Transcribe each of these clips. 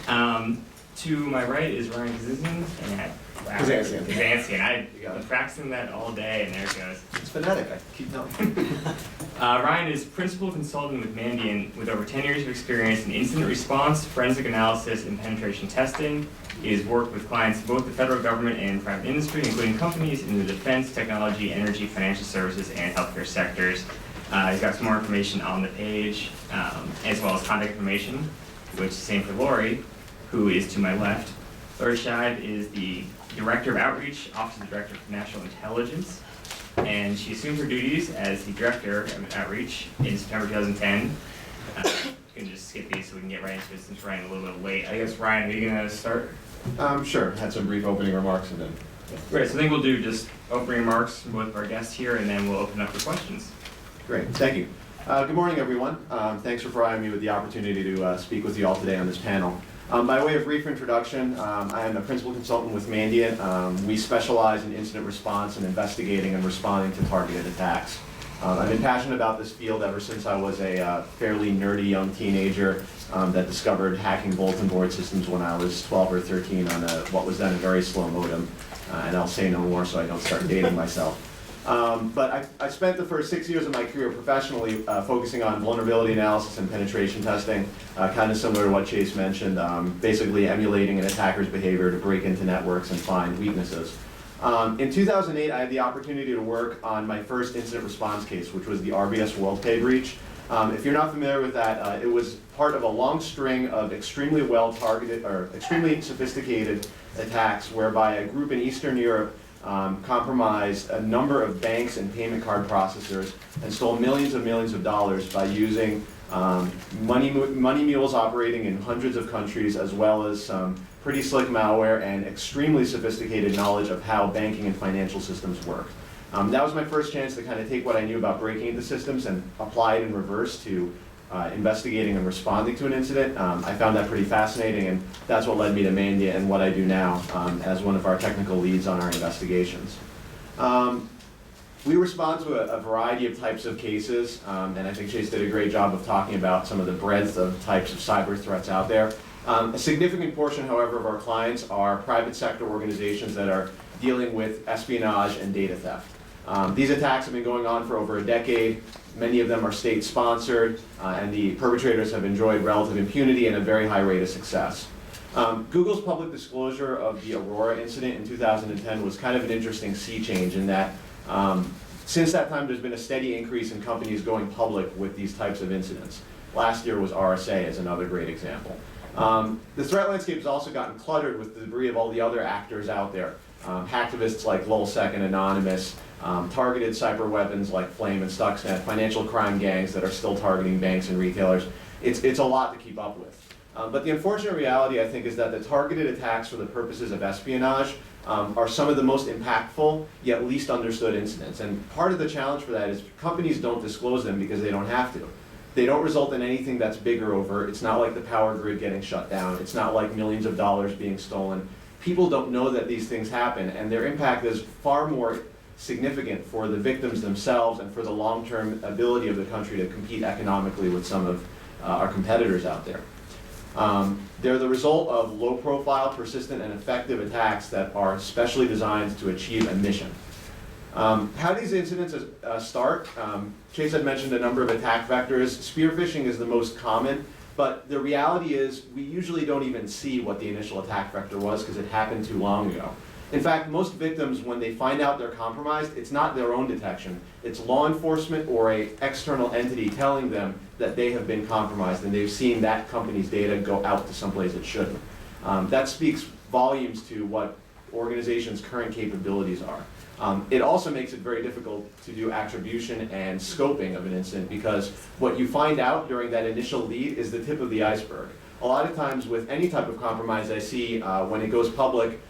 To my right is Ryan Kazanciyan. Kazanciyan. I've been practicing that all day, and there it goes. It's phonetic, I keep knowing. Ryan is principal consultant with Mandiant with over 10 years of experience in incident response, forensic analysis, and penetration testing. He has worked with clients in both the federal government and private industry, including companies in the defense, technology, energy, financial services, and healthcare sectors. He's got some more information on the page, as well as contact information, which is the same for Laurie, who is to my left. Laurie Schive is the Director of Outreach, Office of the Director of National Intelligence, and she assumed her duties as the Director of Outreach in September 2010. You can just skip these so we can get right into it since Ryan a little bit late. I guess, Ryan, are you going to start? Sure. Had some brief opening remarks and then. Great, so I think we'll do just opening remarks from both of our guests here, and then we'll open up for questions. Great, thank you. Good morning, everyone. Thanks for providing me with the opportunity to speak with you all today on this panel. By way of brief introduction, I am a principal consultant with Mandiant. We specialize in incident response and investigating and responding to targeted attacks. I've been passionate about this field ever since I was a fairly nerdy young teenager that discovered hacking bulletin board systems when I was 12 or 13 on what was then a very slow modem. And I'll say no more so I don't start dating myself. But I spent the first 6 years of my career professionally focusing on vulnerability analysis and penetration testing, kind of similar to what Chase mentioned, basically emulating an attacker's behavior to break into networks and find weaknesses. In 2008, I had the opportunity to work on my first incident response case, which was the RBS WorldPay breach. If you're not familiar with that, it was part of a long string of extremely well-targeted or extremely sophisticated attacks whereby a group in Eastern Europe compromised a number of banks and payment card processors and stole millions of dollars by using money mules operating in hundreds of countries, as well as some pretty slick malware and extremely sophisticated knowledge of how banking and financial systems work. That was my first chance to kind of take what I knew about breaking into systems and apply it in reverse to investigating and responding to an incident. I found that pretty fascinating, and that's what led me to Mandiant and what I do now as one of our technical leads on our investigations. We respond to a variety of types of cases, and I think Chase did a great job of talking about some of the breadth of types of cyber threats out there. A significant portion, however, of our clients are private sector organizations that are dealing with espionage and data theft. These attacks have been going on for over a decade. Many of them are state-sponsored, and the perpetrators have enjoyed relative impunity and a very high rate of success. Google's public disclosure of the Aurora incident in 2010 was kind of an interesting sea change in that since that time there's been a steady increase in companies going public with these types of incidents. Last year was RSA as another great example. The threat landscape has also gotten cluttered with the debris of all the other actors out there. Hacktivists like Lulsec and Anonymous, targeted cyber weapons like Flame and Stuxnet, financial crime gangs that are still targeting banks and retailers. It's a lot to keep up with. But the unfortunate reality, I think, is that the targeted attacks for the purposes of espionage are some of the most impactful, yet least understood incidents. And part of the challenge for that is companies don't disclose them because they don't have to. They don't result in anything that's big or overt. It's not like the power grid getting shut down. It's not like millions of dollars being stolen. People don't know that these things happen, and their impact is far more significant for the victims themselves and for the long-term ability of the country to compete economically with some of our competitors out there. They're the result of low-profile, persistent, and effective attacks that are specially designed to achieve a mission. How do these incidents start? Chase had mentioned a number of attack vectors. Spear phishing is the most common, but the reality is we usually don't even see what the initial attack vector was because it happened too long ago. In fact, most victims, when they find out they're compromised, it's not their own detection. It's law enforcement or an external entity telling them that they have been compromised and they've seen that company's data go out to someplace it shouldn't. That speaks volumes to what organizations' current capabilities are. It also makes it very difficult to do attribution and scoping of an incident because what you find out during that initial lead is the tip of the iceberg. A lot of times with any type of compromise I see, when it goes public,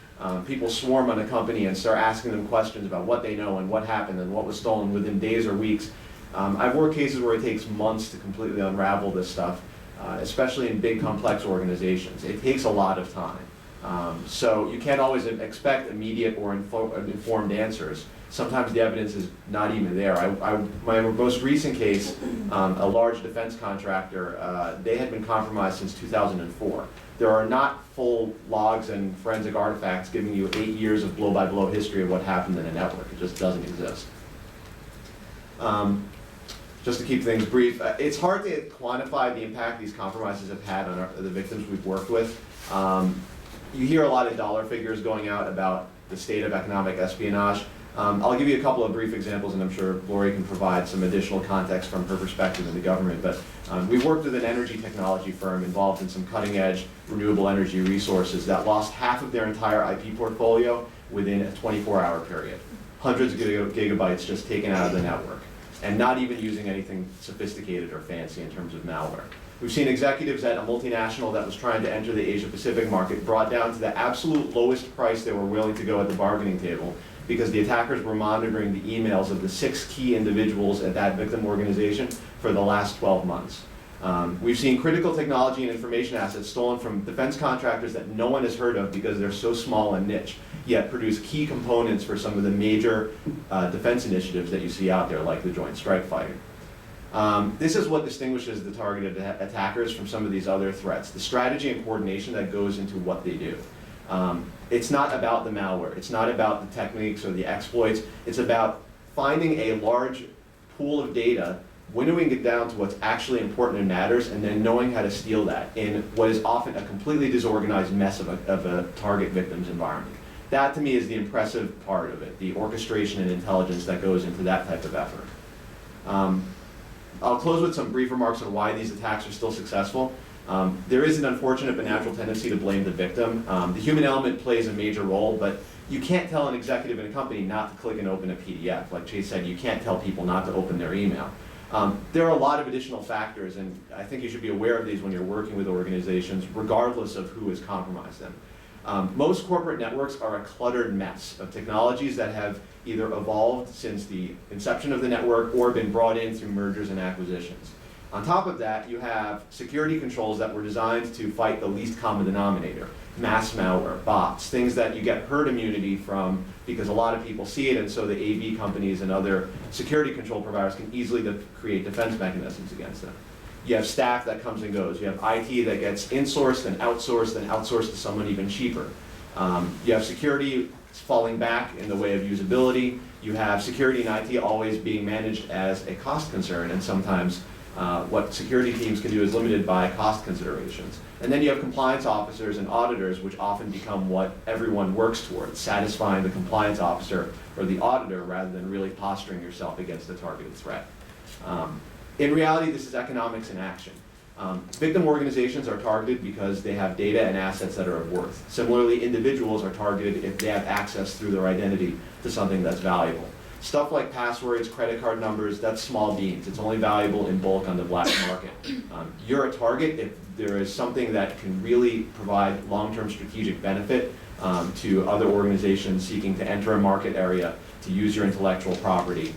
people swarm on a company and start asking them questions about what they know and what happened and what was stolen within days or weeks. I've worked cases where it takes months to completely unravel this stuff, especially in big complex organizations. It takes a lot of time. So you can't always expect immediate or informed answers. Sometimes the evidence is not even there. My most recent case, a large defense contractor, they had been compromised since 2004. there are not full logs and forensic artifacts giving you 8 years of blow-by-blow history of what happened in a network. It just doesn't exist. Just to keep things brief, it's hard to quantify the impact these compromises have had on the victims we've worked with. You hear a lot of dollar figures going out about the state of economic espionage. I'll give you a couple of brief examples, and I'm sure Laurie can provide some additional context from her perspective in the government. But we've worked with an energy technology firm involved in some cutting-edge renewable energy resources that lost half of their entire IP portfolio within a 24-hour period. Hundreds of gigabytes just taken out of the network, and not even using anything sophisticated or fancy in terms of malware. We've seen executives at a multinational that was trying to enter the Asia-Pacific market brought down to the absolute lowest price they were willing to go at the bargaining table because the attackers were monitoring the emails of the 6 key individuals at that victim organization for the last 12 months. We've seen critical technology and information assets stolen from defense contractors that no one has heard of because they're so small and niche, yet produce key components for some of the major defense initiatives that you see out there, like the Joint Strike Fighter. This is what distinguishes the targeted attackers from some of these other threats, the strategy and coordination that goes into what they do. It's not about the malware, it's not about the techniques or the exploits, it's about finding a large pool of data, winnowing it down to what's actually important and matters, and then knowing how to steal that in what is often a completely disorganized mess of a target victim's environment. That to me is the impressive part of it, the orchestration and intelligence that goes into that type of effort. I'll close with some brief remarks on why these attacks are still successful. There is an unfortunate but natural tendency to blame the victim. The human element plays a major role, but you can't tell an executive in a company not to click and open a PDF. Like Chase said, you can't tell people not to open their email. There are a lot of additional factors, and I think you should be aware of these when you're working with organizations, regardless of who has compromised them. Most corporate networks are a cluttered mess of technologies that have either evolved since the inception of the network or been brought in through mergers and acquisitions. On top of that, you have security controls that were designed to fight the least common denominator, mass malware, bots, things that you get herd immunity from because a lot of people see it, and so the AV companies and other security control providers can easily create defense mechanisms against them. You have staff that comes and goes. You have IT that gets insourced and outsourced to someone even cheaper. You have security falling back in the way of usability. You have security and IT always being managed as a cost concern, and sometimes what security teams can do is limited by cost considerations. And then you have compliance officers and auditors, which often become what everyone works towards, satisfying the compliance officer or the auditor rather than really posturing yourself against a targeted threat. In reality, this is economics in action. Victim organizations are targeted because they have data and assets that are of worth. Similarly, individuals are targeted if they have access through their identity to something that's valuable. Stuff like passwords, credit card numbers, that's small beans. It's only valuable in bulk on the black market. You're a target if there is something that can really provide long-term strategic benefit to other organizations seeking to enter a market area, to use your intellectual property,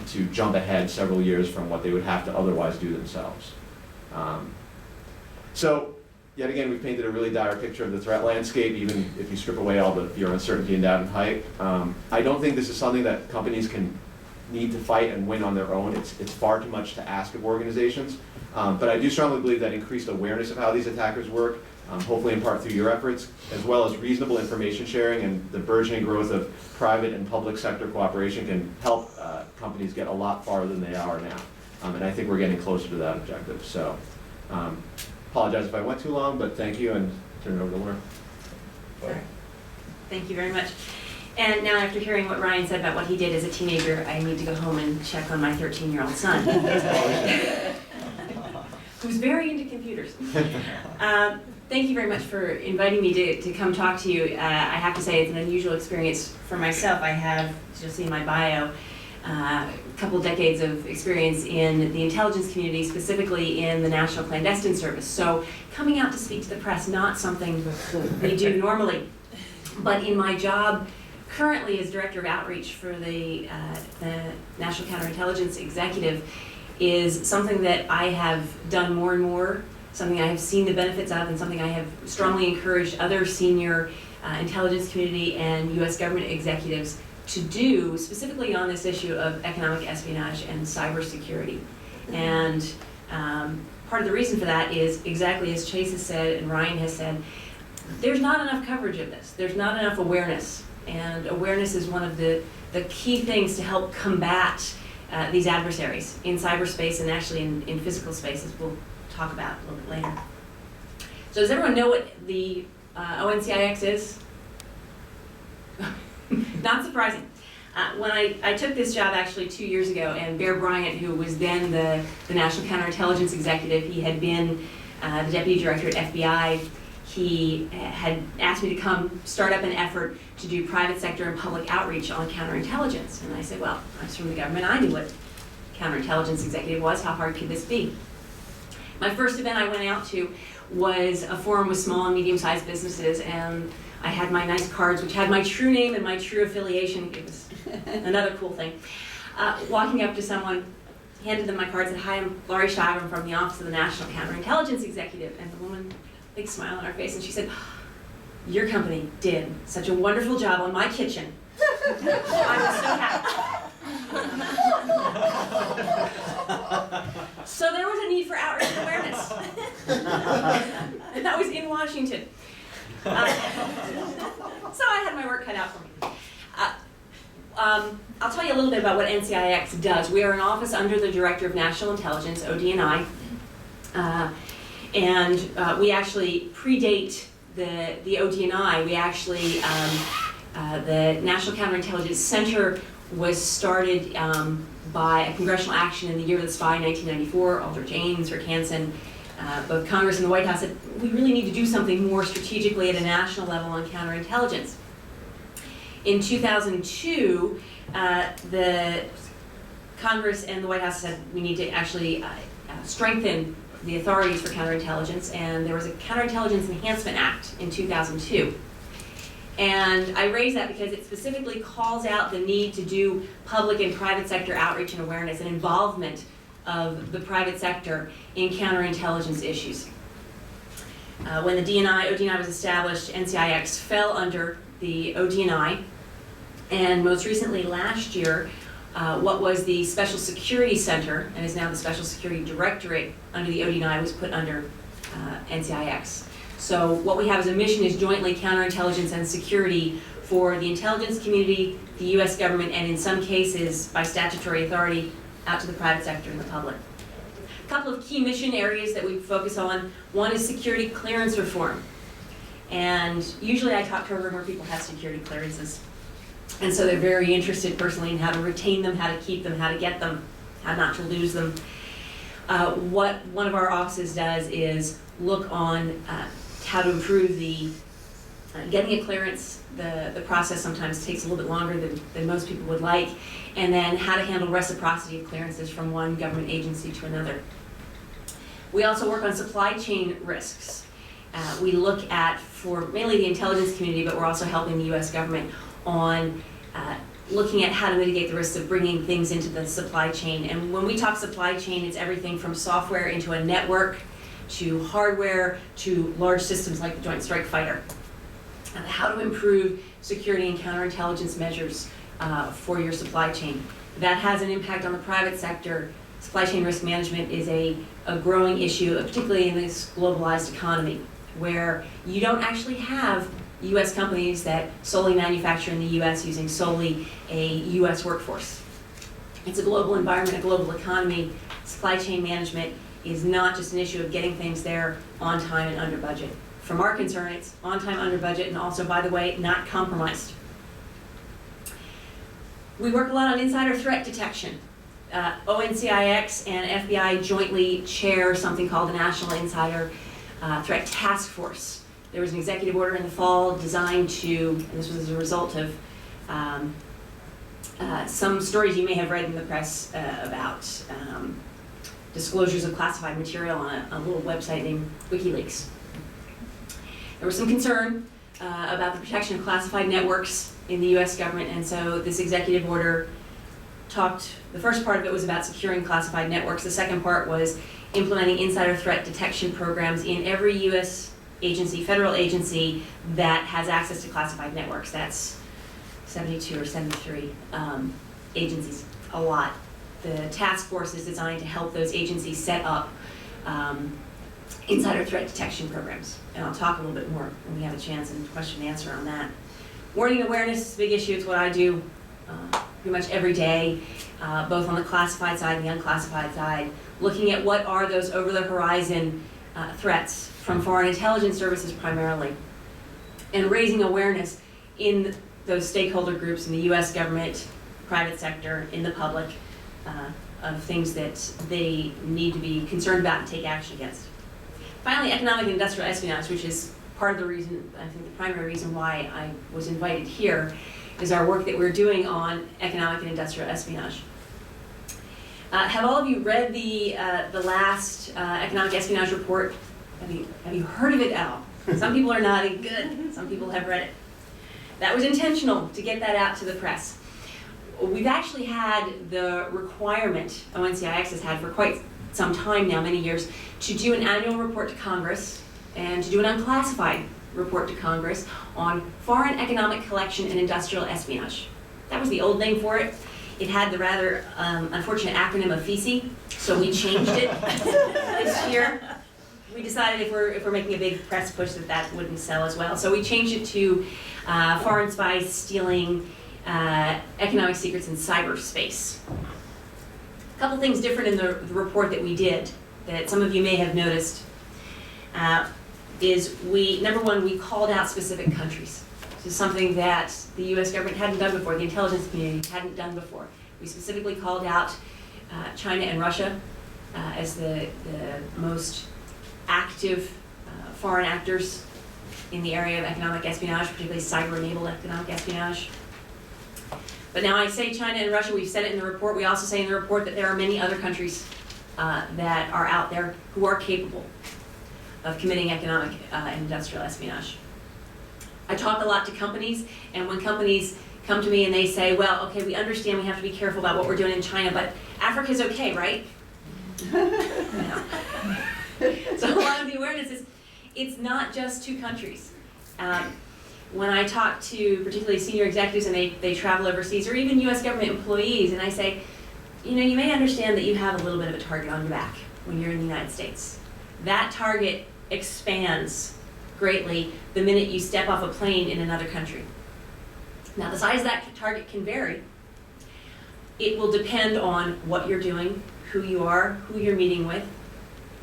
to jump ahead several years from what they would have to otherwise do themselves. So, yet again, we've painted a really dire picture of the threat landscape, even if you strip away all the fear, uncertainty, and doubt and hype. I don't think this is something that companies can need to fight and win on their own. It's far too much to ask of organizations. But I do strongly believe that increased awareness of how these attackers work, hopefully in part through your efforts, as well as reasonable information sharing and the burgeoning growth of private and public sector cooperation can help companies get a lot farther than they are now. And I think we're getting closer to that objective. So, apologize if I went too long, but thank you, and turn it over to Laurie. Sure. Thank you very much. And now, after hearing what Ryan said about what he did as a teenager, I need to go home and check on my 13-year-old son, who's very into computers. Thank you very much for inviting me to come talk to you. I have to say it's an unusual experience for myself. I have, as you'll see in my bio, a couple decades of experience in the intelligence community, specifically in the National Clandestine Service. So coming out to speak to the press, not something we do normally, but in my job currently as Director of Outreach for the National Counterintelligence Executive is something that I have done more and more, something I have seen the benefits of, and something I have strongly encouraged other senior intelligence community and U.S. government executives to do, specifically on this issue of economic espionage and cybersecurity. And Part of the reason for that is exactly as Chase has said and Ryan has said, there's not enough coverage of this. There's not enough awareness. And awareness is one of the key things to help combat these adversaries in cyberspace and actually in physical spaces we'll talk about a little bit later. So does everyone know what the ONCIX is? Not surprising. When I took this job actually 2 years ago, and Bear Bryant, who was then the National Counterintelligence Executive, he had been the Deputy Director at FBI, he had asked me to come start up an effort to do private sector and public outreach on counterintelligence. And I said, well, I was from the government, I knew what counterintelligence executive was, how hard could this be? My first event I went out to was a forum with small and medium-sized businesses, and I had my nice cards, which had my true name and my true affiliation. It was another cool thing. Walking up to someone, handed them my cards, and said, hi, I'm Laurie Schive, I'm from the Office of the National Counterintelligence Executive. And the woman, big smile on her face, and she said, your company did such a wonderful job on my kitchen. I was so happy. So there was a need for outreach and awareness. And that was in Washington. So I had my work cut out for me. I'll tell you a little bit about what NCIX does. We are an office under the Director of National Intelligence, ODNI, and we actually predate the ODNI. We actually, the National Counterintelligence Center was started by a congressional action in the year of the spy in 1994. Aldrich Ames, Rick Hansen, both Congress and the White House said, we really need to do something more strategically at a national level on counterintelligence. In 2002, the Congress and the White House said we need to actually strengthen the authorities for counterintelligence, and there was a Counterintelligence Enhancement Act in 2002. And I raise that because it specifically calls out the need to do public and private sector outreach and awareness and involvement of the private sector in counterintelligence issues. When the ODNI was established, NCIX fell under the ODNI, and most recently last year, what was the Special Security Center, and is now the Special Security Directorate under the ODNI, was put under NCIX. So what we have as a mission is jointly counterintelligence and security for the intelligence community, the US government, and in some cases, by statutory authority, out to the private sector and the public. A couple of key mission areas that we focus on. One is security clearance reform. And usually I talk to a room where people have security clearances. And so they're very interested personally in how to retain them, how to keep them, how to get them, how not to lose them. What one of our offices does is look on how to improve getting a clearance. The process sometimes takes a little bit longer than most people would like, and then how to handle reciprocity of clearances from one government agency to another. We also work on supply chain risks. We look at, for mainly the intelligence community, but we're also helping the US government on looking at how to mitigate the risks of bringing things into the supply chain. And when we talk supply chain, it's everything from software into a network, to hardware, to large systems like the Joint Strike Fighter. How to improve security and counterintelligence measures for your supply chain. That has an impact on the private sector. Supply chain risk management is a growing issue, particularly in this globalized economy, where you don't actually have US companies that solely manufacture in the US using solely a US workforce. It's a global environment, a global economy. Supply chain management is not just an issue of getting things there on time and under budget. From our concern, it's on time, under budget, and also, by the way, not compromised. We work a lot on insider threat detection. ONCIX and FBI jointly chair something called the National Insider Threat Task Force. There was an executive order in the fall designed to, and this was as a result of some stories you may have read in the press about disclosures of classified material on a little website named WikiLeaks. There was some concern about the protection of classified networks in the US government, and so this executive order the first part of it was about securing classified networks. The second part was implementing insider threat detection programs in every US agency, federal agency, that has access to classified networks. That's 72 or 73 agencies, a lot. the task force is designed to help those agencies set up insider threat detection programs. And I'll talk a little bit more when we have a chance and question and answer on that. Warning awareness is a big issue. It's what I do pretty much every day, both on the classified side and the unclassified side, looking at what are those over-the-horizon threats from foreign intelligence services primarily, and raising awareness in those stakeholder groups in the U.S. government, private sector, in the public, of things that they need to be concerned about and take action against. Finally, economic and industrial espionage, which is part of the reason, I think the primary reason why I was invited here, is our work that we're doing on economic and industrial espionage. Have all of you read the last economic espionage report? Have you heard of it at all? Some people are nodding, good. Some people have read it. That was intentional to get that out to the press. We've actually had the requirement, ONCIX has had for quite some time now, many years, to do an annual report to Congress and to do an unclassified report to Congress on foreign economic collection and industrial espionage. That was the old name for it. It had the rather unfortunate acronym of FECE, so we changed it this year. We decided if we're making a big press push that wouldn't sell as well. So we changed it to foreign spies stealing economic secrets in cyberspace. A couple things different in the report that we did that some of you may have noticed is number one, we called out specific countries. This is something that the U.S. government hadn't done before, the intelligence community hadn't done before. We specifically called out China and Russia as the most active foreign actors in the area of economic espionage, particularly cyber-enabled economic espionage. But now I say China and Russia, we've said it in the report. We also say in the report that there are many other countries that are out there who are capable of committing economic and industrial espionage. I talk a lot to companies, and when companies come to me and they say, well, okay, we understand we have to be careful about what we're doing in China, but Africa's okay, right? No. So a lot of the awareness is, it's not just two countries. When I talk to particularly senior executives and they travel overseas, or even US government employees, and I say, you know, you may understand that you have a little bit of a target on your back when you're in the United States. That target expands greatly the minute you step off a plane in another country. Now, the size of that target can vary. It will depend on what you're doing, who you are, who you're meeting with,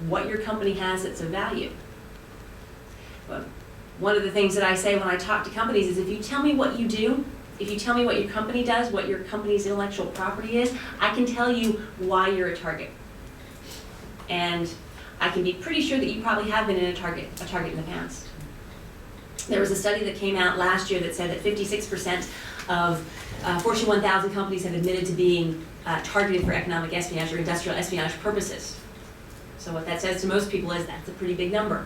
what your company has that's of value. But one of the things that I say when I talk to companies is, if you tell me what you do, if you tell me what your company does, what your company's intellectual property is, I can tell you why you're a target. And I can be pretty sure that you probably have been in a target in the past. There was a study that came out last year that said that 56% of Fortune 1000 companies have admitted to being targeted for economic espionage or industrial espionage purposes. So what that says to most people is that's a pretty big number.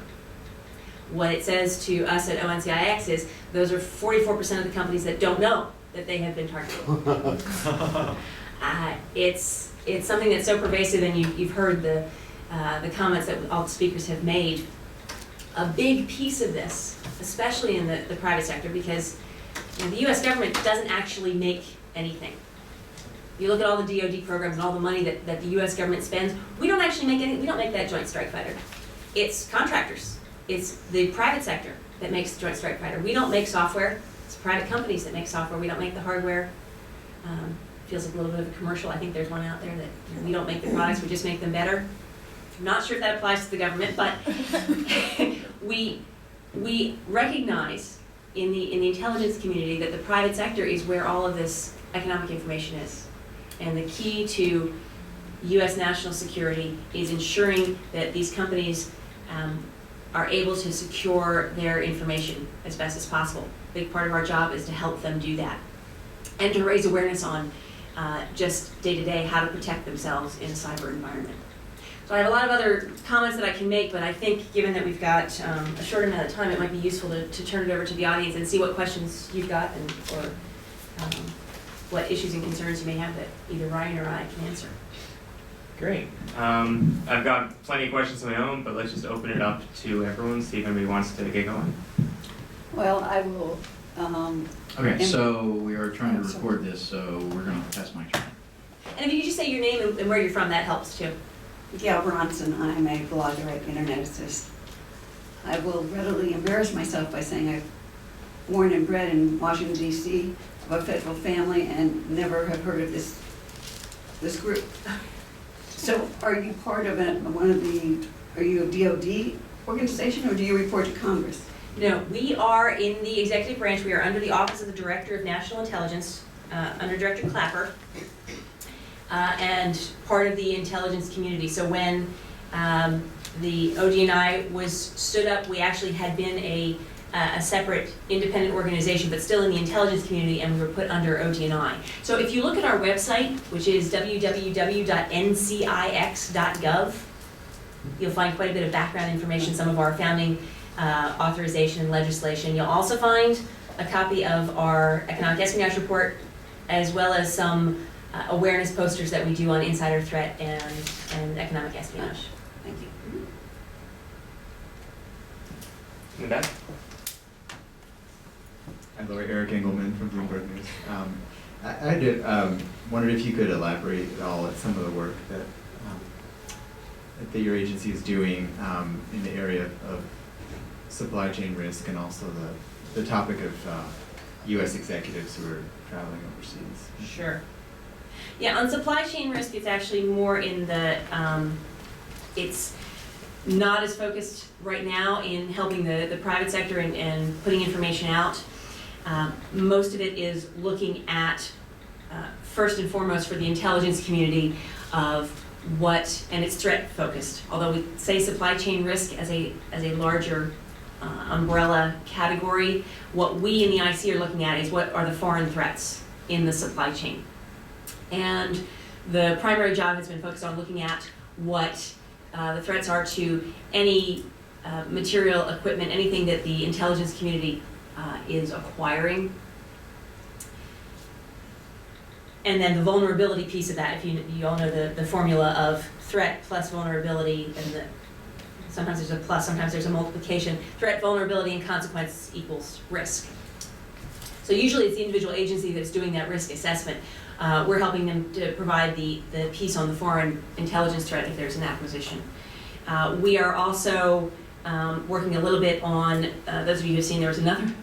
What it says to us at ONCIX is those are 44% of the companies that don't know that they have been targeted. It's something that's so pervasive, and you've heard the comments that all the speakers have made. A big piece of this, especially in the private sector, because the U.S. government doesn't actually make anything. You look at all the DoD programs and all the money that the U.S. government spends, we don't actually make any, we don't make that Joint Strike Fighter. It's contractors. It's the private sector that makes the Joint Strike Fighter. We don't make software. It's private companies that make software. We don't make the hardware. Feels like a little bit of a commercial. I think there's one out there that we don't make the products, we just make them better. I'm not sure if that applies to the government, but we recognize in the intelligence community that the private sector is where all of this economic information is. And the key to U.S. national security is ensuring that these companies are able to secure their information as best as possible. A big part of our job is to help them do that and to raise awareness on just day-to-day how to protect themselves in a cyber environment. So I have a lot of other comments that I can make, but I think given that we've got a short amount of time, it might be useful to turn it over to the audience and see what questions you've got or what issues and concerns you may have that either Ryan or I can answer. Great. I've got plenty of questions of my own, but let's just open it up to everyone, see if anybody wants to get going. Well, I will. Okay, so we are trying to record this, so we're going to pass my turn. And if you could just say your name and where you're from, that helps too. Gail Bronson, I'm a blogger at Interneticist. I will readily embarrass myself by saying I'm born and bred in Washington, D.C., of a federal family, and never have heard of this group. So are you part of are you a DOD organization, or do you report to Congress? No, we are in the executive branch. We are under the Office of the Director of National Intelligence, under Director Clapper, and part of the intelligence community. So when the ODNI was stood up, we actually had been a separate independent organization, but still in the intelligence community, and we were put under ODNI. So if you look at our website, which is www.ncix.gov, you'll find quite a bit of background information, some of our founding authorization and legislation. You'll also find a copy of our economic espionage report, as well as some awareness posters that we do on insider threat and economic espionage. Thank you. In the back? I'm Laurie, Eric Engelman from Bloomberg News. I wondered if you could elaborate at all at some of the work that your agency is doing in the area of supply chain risk, and also the topic of U.S. executives who are traveling overseas. Sure. Yeah, on supply chain risk, it's actually more in the, it's not as focused right now in helping the private sector and putting information out. Most of it is looking at, first and foremost for the intelligence community, of what, and it's threat focused. Although we say supply chain risk as a larger umbrella category, what we in the IC are looking at is what are the foreign threats in the supply chain. And the primary job has been focused on looking at what the threats are to any material, equipment, anything that the intelligence community is acquiring. And then the vulnerability piece of that, if you all know the formula of threat plus vulnerability, and sometimes there's a plus, sometimes there's a multiplication. Threat, vulnerability, and consequence equals risk. So usually it's the individual agency that's doing that risk assessment. We're helping them to provide the piece on the foreign intelligence threat if there's an acquisition. We are also working a little bit on, those of you who've seen, there was a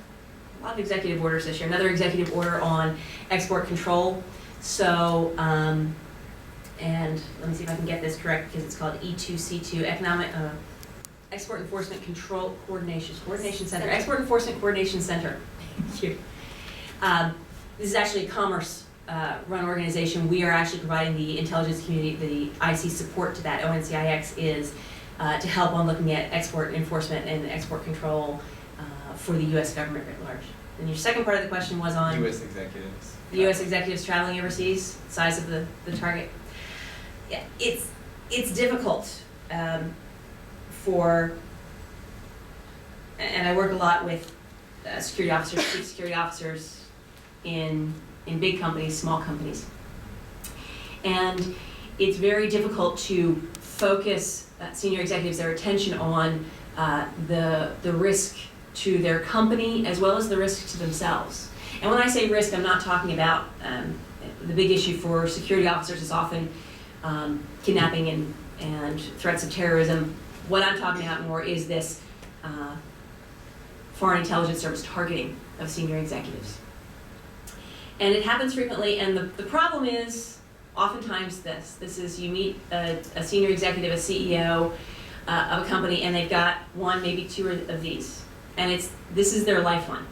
lot of executive orders this year, another executive order on export control. So, and let me see if I can get this correct, because it's called E2C2, Export Enforcement Control Coordination Center, Export Enforcement Coordination Center. Thank you. This is actually a commerce run organization. We are actually providing the intelligence community, the IC support to that. ONCIX is to help on looking at export enforcement and export control for the U.S. government writ large. And your second part of the question was on U.S. executives. U.S. executives traveling overseas, size of the target. Yeah, it's difficult for, and I work a lot with security officers, chief security officers in big companies, small companies. And it's very difficult to focus senior executives, their attention on the risk to their company as well as the risk to themselves. And when I say risk, I'm not talking about the big issue for security officers is often kidnapping and threats of terrorism. What I'm talking about more is this Foreign Intelligence Service targeting of senior executives. And it happens frequently, and the problem is oftentimes this is you meet a senior executive, a CEO of a company, and they've got one, maybe two of these. And this is their lifeline.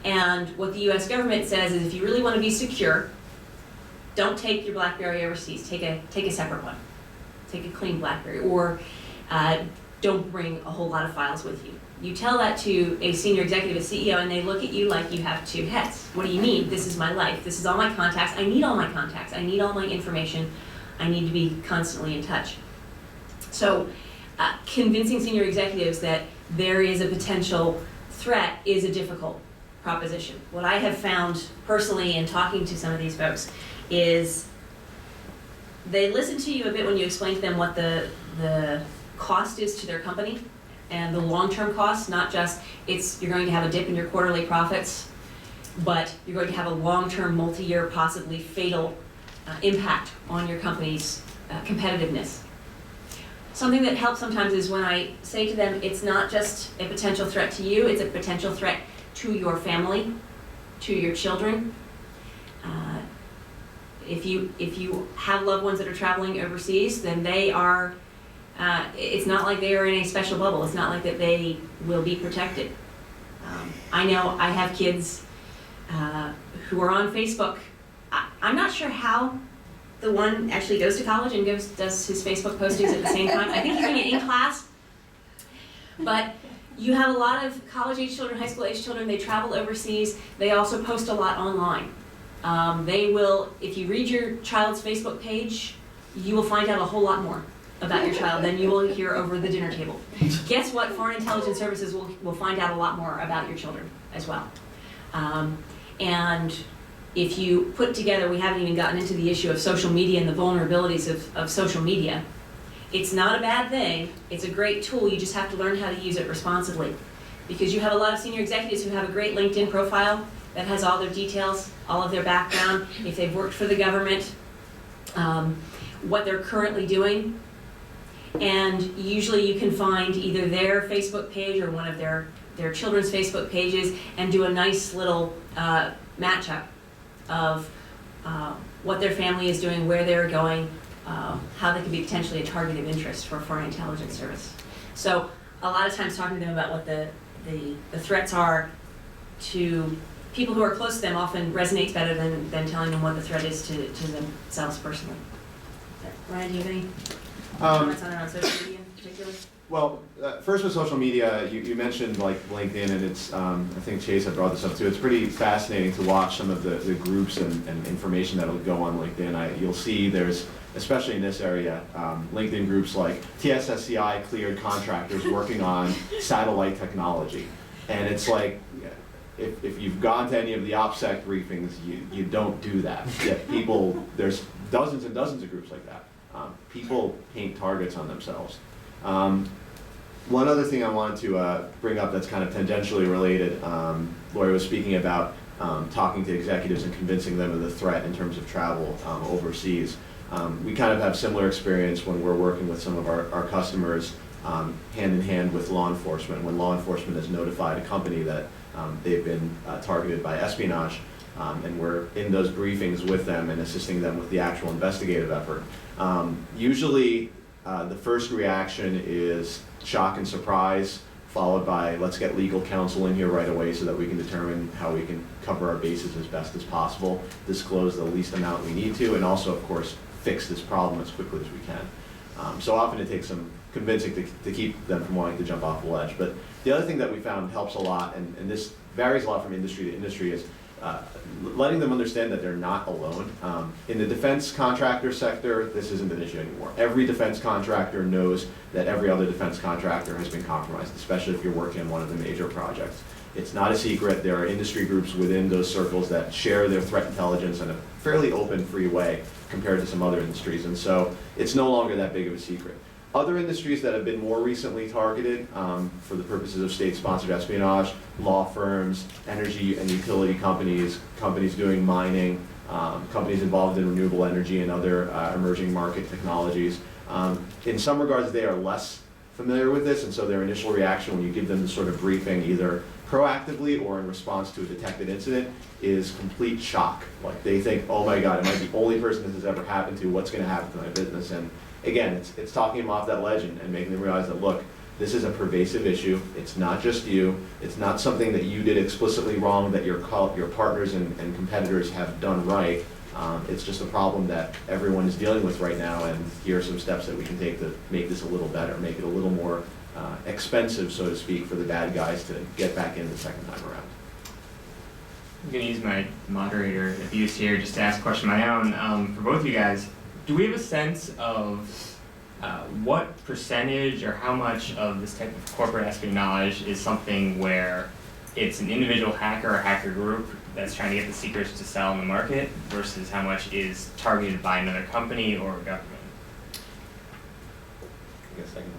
And what the US government says is if you really want to be secure, don't take your BlackBerry overseas, take a separate one. Take a clean BlackBerry, or don't bring a whole lot of files with you. You tell that to a senior executive, a CEO, and they look at you like you have two heads. What do you mean? This is my life. This is all my contacts. I need all my contacts. I need all my information. I need to be constantly in touch. So convincing senior executives that there is a potential threat is a difficult proposition. What I have found personally in talking to some of these folks is they listen to you a bit when you explain to them what the cost is to their company and the long-term cost, not just you're going to have a dip in your quarterly profits, but you're going to have a long-term, multi-year, possibly fatal impact on your company's competitiveness. Something that helps sometimes is when I say to them, it's not just a potential threat to you, it's a potential threat to your family, to your children. If you have loved ones that are traveling overseas, then they are, it's not like they are in a special bubble. It's not like that they will be protected. I know I have kids who are on Facebook. I'm not sure how the one actually goes to college and does his Facebook postings at the same time. I think he's doing it in class. But you have a lot of college-age children, high school-age children, they travel overseas. They also post a lot online. They will, if you read your child's Facebook page, you will find out a whole lot more about your child than you will hear over the dinner table. Guess what? Foreign intelligence services will find out a lot more about your children as well. And if you put together, we haven't even gotten into the issue of social media and the vulnerabilities of social media. It's not a bad thing. It's a great tool. You just have to learn how to use it responsibly. Because you have a lot of senior executives who have a great LinkedIn profile that has all their details, all of their background, if they've worked for the government, what they're currently doing. And usually you can find either their Facebook page or one of their children's Facebook pages and do a nice little matchup of what their family is doing, where they're going, how they could be potentially a target of interest for a foreign intelligence service. So a lot of times talking to them about what the threats are to people who are close to them often resonates better than telling them what the threat is to themselves personally. Ryan, do you have any comments on social media in particular? Well, first with social media, you mentioned like LinkedIn, and it's, I think Chase had brought this up too, it's pretty fascinating to watch some of the groups and information that'll go on LinkedIn. You'll see there's, especially in this area, LinkedIn groups like TSSCI cleared contractors working on satellite technology. And it's like, if you've gone to any of the OPSEC briefings, you don't do that. Yet people, there's dozens and dozens of groups like that. People paint targets on themselves. One other thing I wanted to bring up that's kind of tangentially related, Laurie was speaking about talking to executives and convincing them of the threat in terms of travel overseas. We kind of have similar experience when we're working with some of our customers hand in hand with law enforcement. When law enforcement has notified a company that they've been targeted by espionage, and we're in those briefings with them and assisting them with the actual investigative effort. Usually the first reaction is shock and surprise, followed by let's get legal counsel in here right away so that we can determine how we can cover our bases as best as possible, disclose the least amount we need to, and also, of course, fix this problem as quickly as we can. So often it takes some convincing to keep them from wanting to jump off the ledge. But the other thing that we found helps a lot, and this varies a lot from industry to industry, is letting them understand that they're not alone. In the defense contractor sector, this isn't an issue anymore. Every defense contractor knows that every other defense contractor has been compromised, especially if you're working on one of the major projects. It's not a secret. There are industry groups within those circles that share their threat intelligence in a fairly open, free way compared to some other industries, and so it's no longer that big of a secret. Other industries that have been more recently targeted for the purposes of state-sponsored espionage, law firms, energy and utility companies, companies doing mining, companies involved in renewable energy and other emerging market technologies. In some regards, they are less familiar with this, and so their initial reaction when you give them the sort of briefing, either proactively or in response to a detected incident, is complete shock. Like they think, oh my God, am I the only person this has ever happened to? What's going to happen to my business? And again, it's talking them off that ledge and making them realize that, look, this is a pervasive issue. It's not just you. It's not something that you did explicitly wrong that your partners and competitors have done right. It's just a problem that everyone is dealing with right now, and here are some steps that we can take to make this a little better, make it a little more expensive, so to speak, for the bad guys to get back in the second time around. I'm going to use my moderator abuse here just to ask a question of my own. For both of you guys, do we have a sense of what percentage or how much of this type of corporate espionage is something where it's an individual hacker or hacker group that's trying to get the secrets to sell in the market versus how much is targeted by another company or government? I guess I can.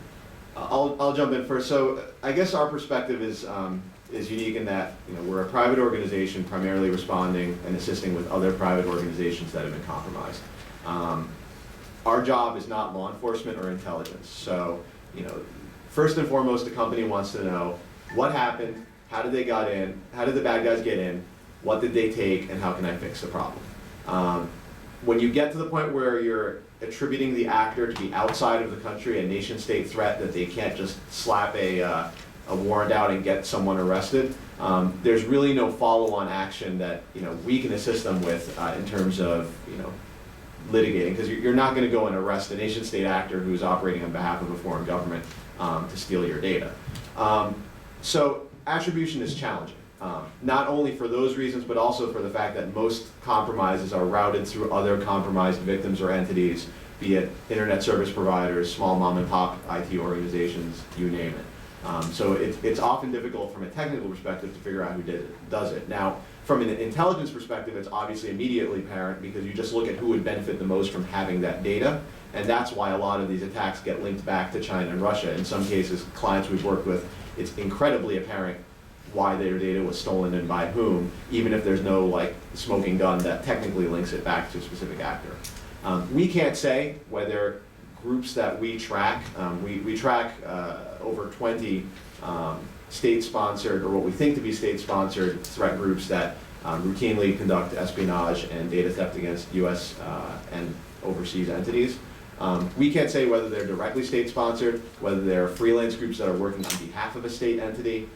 I'll jump in first. So I guess our perspective is unique in that we're a private organization primarily responding and assisting with other private organizations that have been compromised. Our job is not law enforcement or intelligence. So, first and foremost, the company wants to know what happened, how did they got in, how did the bad guys get in, what did they take, and how can I fix the problem? When you get to the point where you're attributing the actor to be outside of the country, a nation-state threat that they can't just slap a warrant out and get someone arrested, there's really no follow-on action that we can assist them with in terms of litigating, because you're not going to go and arrest a nation-state actor who's operating on behalf of a foreign government to steal your data. So attribution is challenging, not only for those reasons, but also for the fact that most compromises are routed through other compromised victims or entities, be it internet service providers, small mom and pop IT organizations, you name it. So it's often difficult from a technical perspective to figure out who does it. Now, from an intelligence perspective, it's obviously immediately apparent because you just look at who would benefit the most from having that data, and that's why a lot of these attacks get linked back to China and Russia. In some cases, clients we've worked with, it's incredibly apparent why their data was stolen and by whom, even if there's no smoking gun that technically links it back to a specific actor. We can't say whether groups that we track, we track over 20 state-sponsored, or what we think to be state-sponsored threat groups that routinely conduct espionage and data theft against US and overseas entities. We can't say whether they're directly state-sponsored, whether they're freelance groups that are working on behalf of a state entity.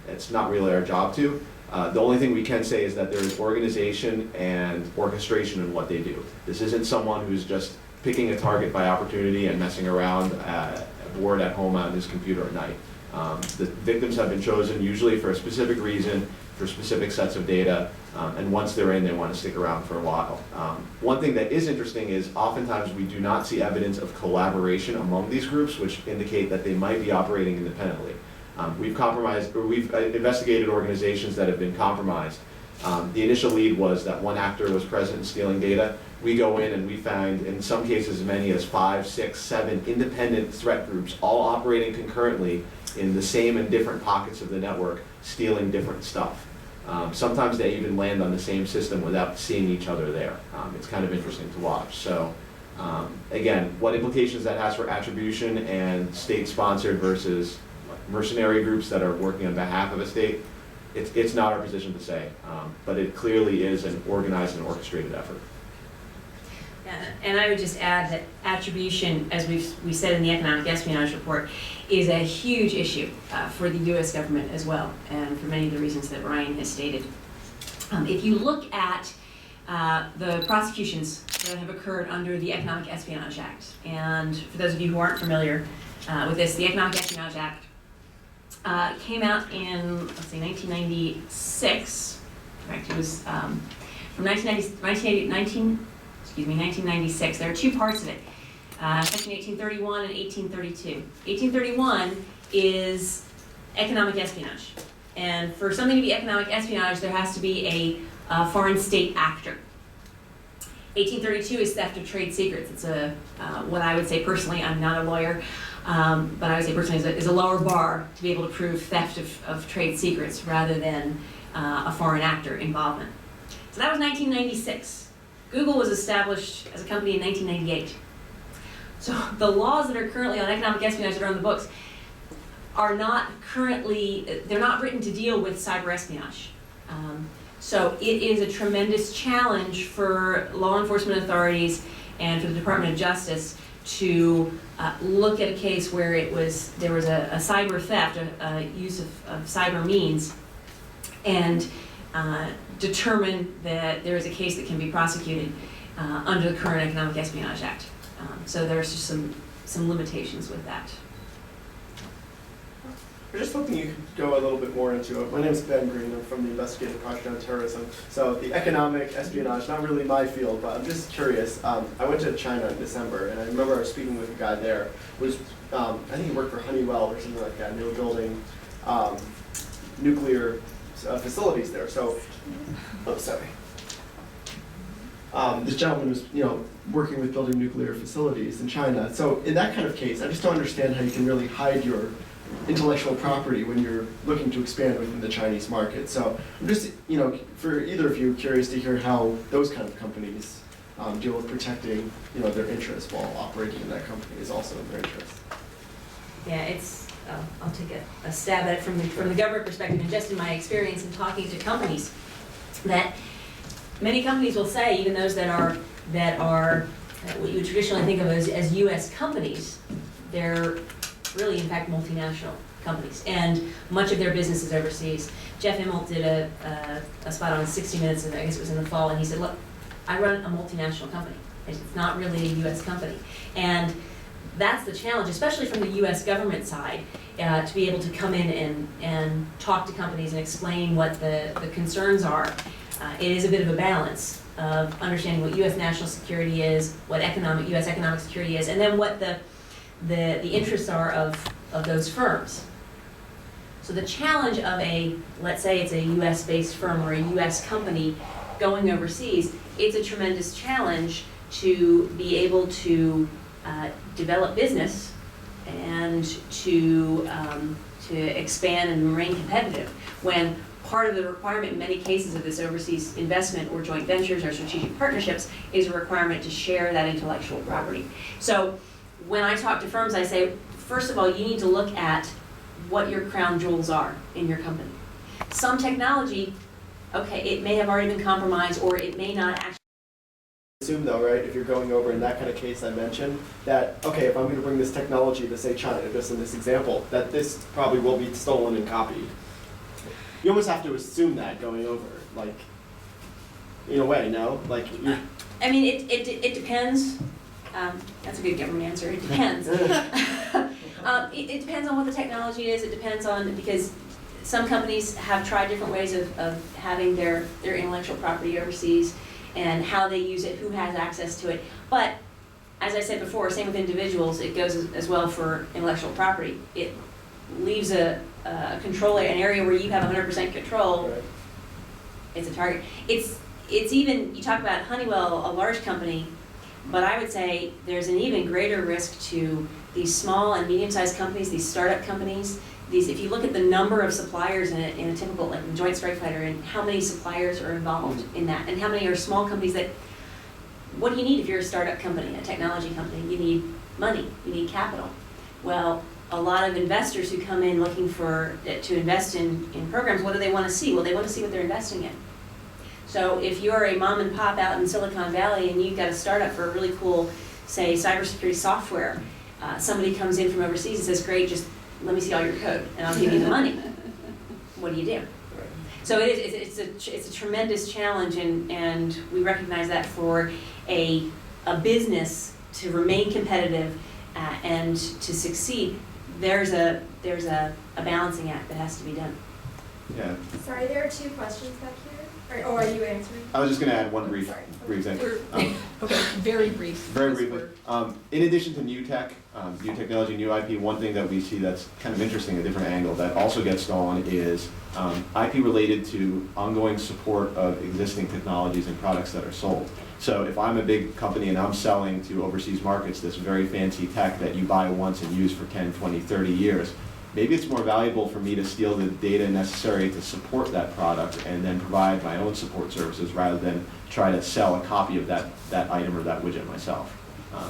It's not really our job to. The only thing we can say is that there is organization and orchestration in what they do. This isn't someone who's just picking a target by opportunity and messing around bored at home on his computer at night. The victims have been chosen usually for a specific reason, for specific sets of data, and once they're in, they want to stick around for a while. One thing that is interesting is oftentimes we do not see evidence of collaboration among these groups, which indicate that they might be operating independently. We've investigated organizations that have been compromised. The initial lead was that one actor was present in stealing data. We go in and we find, in some cases, as many as 5, 6, 7 independent threat groups, all operating concurrently in the same and different pockets of the network, stealing different stuff. Sometimes they even land on the same system without seeing each other there. It's kind of interesting to watch. So, again, what implications that has for attribution and state-sponsored versus mercenary groups that are working on behalf of a state, it's not our position to say, but it clearly is an organized and orchestrated effort. And I would just add that attribution, as we said in the economic espionage report, is a huge issue for the U.S. government as well, and for many of the reasons that Ryan has stated. If you look at the prosecutions that have occurred under the Economic Espionage Act, and for those of you who aren't familiar with this, the Economic Espionage Act came out in, 1996. In fact, it was from 1996. There are two parts of it, Section 1831 and 1832. 1831 is economic espionage. And for something to be economic espionage, there has to be a foreign state actor. 1832 is theft of trade secrets. It's what I would say personally, I'm not a lawyer, but I would say personally is a lower bar to be able to prove theft of trade secrets rather than a foreign actor involvement. So that was 1996. Google was established as a company in 1998. So the laws that are currently on economic espionage that are on the books are not currently, they're not written to deal with cyber espionage. So it is a tremendous challenge for law enforcement authorities and for the Department of Justice to look at a case where there was a cyber theft, a use of cyber means, and determine that there is a case that can be prosecuted under the current Economic Espionage Act. So there's just some limitations with that. We're just hoping you could go a little bit more into it. My name is Ben Green. I'm from the Investigative Project on Terrorism. So the economic espionage, not really my field, but I'm just curious. I went to China in December, and I remember I was speaking with a guy there. I think he worked for Honeywell or something like that, and they were building nuclear facilities there. So, this gentleman was, working with building nuclear facilities in China. So in that kind of case, I just don't understand how you can really hide your intellectual property when you're looking to expand within the Chinese market. So I'm just, for either of you, curious to hear how those kind of companies deal with protecting, their interests while operating in that company is also in their interest. Yeah, I'll take a stab at it from the government perspective, and just in my experience in talking to companies, that many companies will say, even those that are what you traditionally think of as U.S. companies, they're really in fact multinational companies, and much of their business is overseas. Jeff Immelt did a spot on 60 Minutes, and I guess it was in the fall, and he said, look, I run a multinational company. It's not really a U.S. company. And that's the challenge, especially from the U.S. government side, to be able to come in and talk to companies and explain what the concerns are. It is a bit of a balance of understanding what U.S. national security is, what U.S. economic security is, and then what the interests are of those firms. So the challenge of let's say it's a U.S.-based firm or a U.S. company going overseas, it's a tremendous challenge to be able to develop business and to expand and remain competitive, when part of the requirement in many cases of this overseas investment or joint ventures or strategic partnerships is a requirement to share that intellectual property. So when I talk to firms, I say, first of all, you need to look at what your crown jewels are in your company. Some technology, okay, it may have already been compromised, or it may not actually. Assume though, right, if you're going over in that kind of case I mentioned, that, okay, if I'm going to bring this technology to, say, China, just in this example, that this probably will be stolen and copied. You almost have to assume that going over, like, in a way, no? Like, I mean, it depends. That's a good government answer. It depends. It depends on what the technology is. It depends on, because some companies have tried different ways of having their intellectual property overseas and how they use it, who has access to it. But as I said before, same with individuals, it goes as well for intellectual property. It leaves a controller, an area where you have 100% control. right. It's a target. It's even, you talk about Honeywell, a large company, but I would say there's an even greater risk to these small and medium-sized companies, these startup companies. If you look at the number of suppliers in a typical, like Joint Strike Fighter, and how many suppliers are involved in that, and how many are small companies that, what do you need if you're a startup company, a technology company? You need money, you need capital. Well, a lot of investors who come in looking to invest in programs, what do they want to see? Well, they want to see what they're investing in. So if you're a mom and pop out in Silicon Valley and you've got a startup for a really cool, say, cybersecurity software, somebody comes in from overseas and says, great, just let me see all your code and I'll give you the money. What do you do? Right. So it's a tremendous challenge, and we recognize that for a business to remain competitive and to succeed, there's a balancing act that has to be done. Yeah. Sorry, there are two questions back here. Or are you answering? I was just going to add one brief Sorry. thing. Okay, very brief. Very briefly. In addition to new tech, new technology, new IP, one thing that we see that's kind of interesting, a different angle that also gets stolen is IP related to ongoing support of existing technologies and products that are sold. So if I'm a big company and I'm selling to overseas markets this very fancy tech that you buy once and use for 10, 20, 30 years, maybe it's more valuable for me to steal the data necessary to support that product and then provide my own support services rather than try to sell a copy of that item or that widget myself.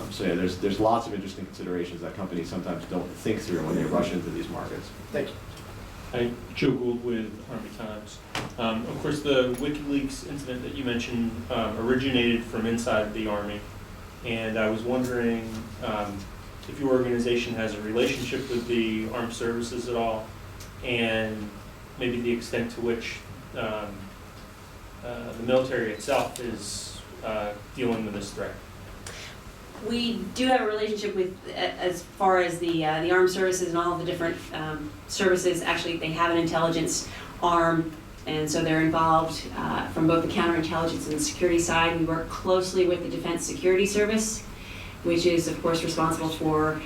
So yeah, there's lots of interesting considerations that companies sometimes don't think through when they rush into these markets. Thank you. Hi, Joe Gould with Army Times. Of course, the WikiLeaks incident that you mentioned originated from inside the Army, and I was wondering if your organization has a relationship with the armed services at all, and maybe the extent to which the military itself is dealing with this threat. We do have a relationship with, as far as the armed services and all of the different services. Actually, they have an intelligence arm, and so they're involved from both the counterintelligence and the security side. We work closely with the Defense Security Service, which is, of course, responsible for